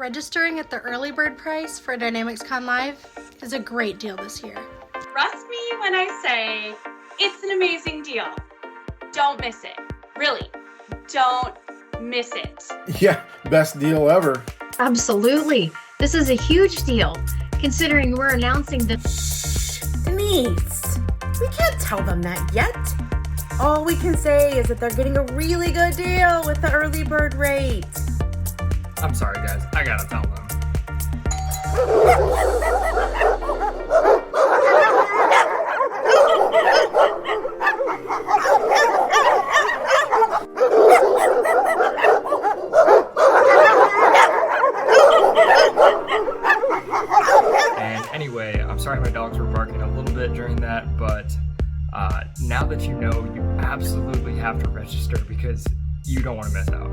Registering at the early bird price for DynamicsCon Live is a great deal this year. Trust me when I say it's an amazing deal. Don't miss it. Really, don't miss it. Yeah, best deal ever. Absolutely. This is a huge deal, considering we're announcing the... Denise, we can't tell them that yet. All we can say is that they're getting a really good deal with the early bird rate. I'm sorry, guys. I gotta tell them. And anyway, I'm sorry my dogs were barking a little bit during that, but now that you know, you absolutely have to register because you don't want to miss out.